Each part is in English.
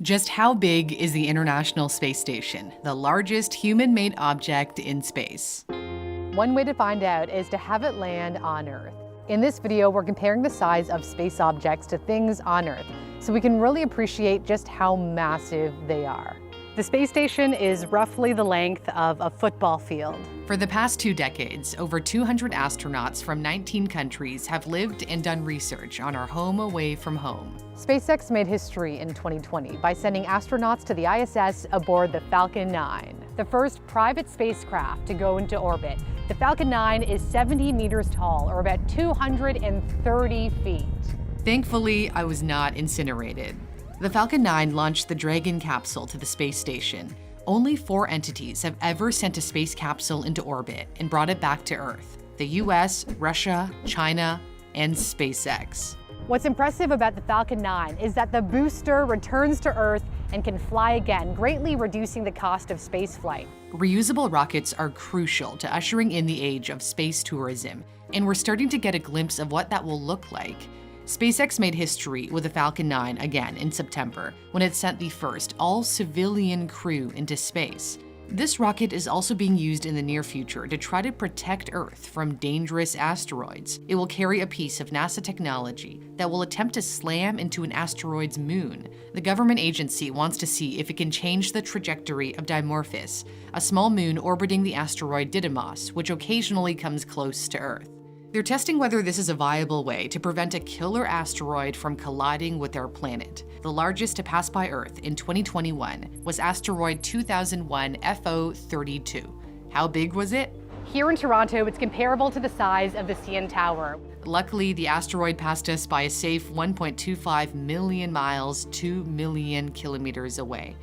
Just how big is the International Space Station, the largest human-made object in space? One way to find out is to have it land on Earth. In this video, we're comparing the size of space objects to things on Earth, so we can really appreciate just how massive they are. The space station is roughly the length of a football field. For the past 2 decades, over 200 astronauts from 19 countries have lived and done research on our home away from home. SpaceX made history in 2020 by sending astronauts to the ISS aboard the Falcon 9, the first private spacecraft to go into orbit. The Falcon 9 is 70 meters tall, or about 230 feet. Thankfully, I was not incinerated. The Falcon 9 launched the Dragon capsule to the space station. Only 4 entities have ever sent a space capsule into orbit and brought it back to Earth: the US, Russia, China, and SpaceX. What's impressive about the Falcon 9 is that the booster returns to Earth and can fly again, greatly reducing the cost of spaceflight. Reusable rockets are crucial to ushering in the age of space tourism, and we're starting to get a glimpse of what that will look like. SpaceX made history with the Falcon 9 again in September, when it sent the first all-civilian crew into space. This rocket is also being used in the near future to try to protect Earth from dangerous asteroids. It will carry a piece of NASA technology that will attempt to slam into an asteroid's moon. The government agency wants to see if it can change the trajectory of Dimorphos, a small moon orbiting the asteroid Didymos, which occasionally comes close to Earth. They're testing whether this is a viable way to prevent a killer asteroid from colliding with our planet. The largest to pass by Earth in 2021 was asteroid 2001 FO32. How big was it? Here in Toronto, it's comparable to the size of the CN Tower. Luckily, the asteroid passed us by a safe 1.25 million miles, 2 million kilometers away.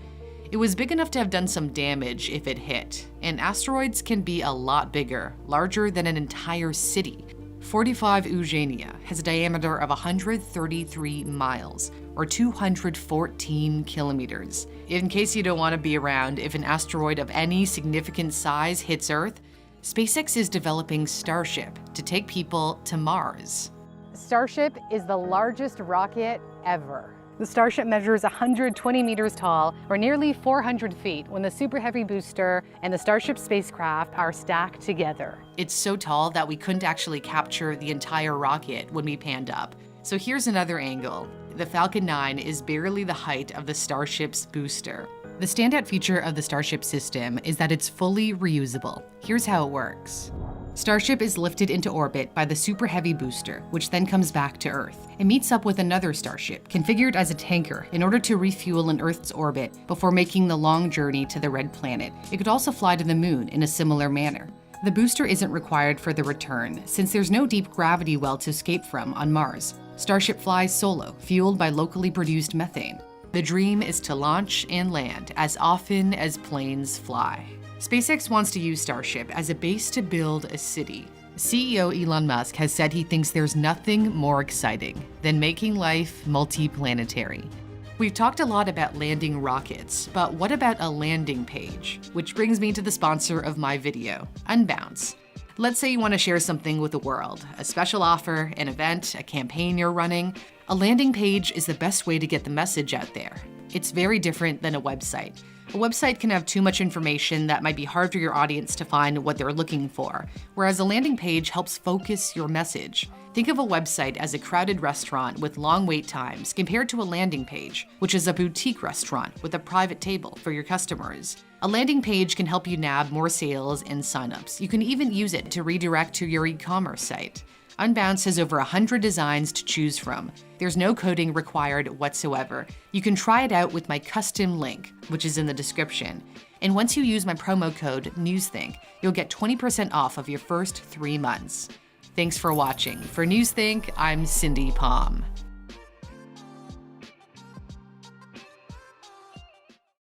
It was big enough to have done some damage if it hit, and asteroids can be a lot bigger, larger than an entire city. 45 Eugenia has a diameter of 133 miles, or 214 kilometers. In case you don't want to be around if an asteroid of any significant size hits Earth, SpaceX is developing Starship to take people to Mars. Starship is the largest rocket ever. The Starship measures 120 meters tall, or nearly 400 feet, when the Super Heavy booster and the Starship spacecraft are stacked together. It's so tall that we couldn't actually capture the entire rocket when we panned up. So here's another angle. The Falcon 9 is barely the height of the Starship's booster. The standout feature of the Starship system is that it's fully reusable. Here's how it works. Starship is lifted into orbit by the Super Heavy booster, which then comes back to Earth. It meets up with another Starship, configured as a tanker, in order to refuel in Earth's orbit before making the long journey to the Red Planet. It could also fly to the Moon in a similar manner. The booster isn't required for the return, since there's no deep gravity well to escape from on Mars. Starship flies solo, fueled by locally produced methane. The dream is to launch and land as often as planes fly. SpaceX wants to use Starship as a base to build a city. CEO Elon Musk has said he thinks there's nothing more exciting than making life multi-planetary. We've talked a lot about landing rockets, but what about a landing page? Which brings me to the sponsor of my video, Unbounce. Let's say you want to share something with the world, a special offer, an event, a campaign you're running. A landing page is the best way to get the message out there. It's very different than a website. A website can have too much information that might be hard for your audience to find what they're looking for, whereas a landing page helps focus your message. Think of a website as a crowded restaurant with long wait times compared to a landing page, which is a boutique restaurant with a private table for your customers. A landing page can help you nab more sales and signups. You can even use it to redirect to your e-commerce site. Unbounce has over 100 designs to choose from. There's no coding required whatsoever. You can try it out with my custom link, which is in the description. And once you use my promo code NEWSTHINK, you'll get 20% off of your first 3 months. Thanks for watching. For NewsThink, I'm Cindy Palm.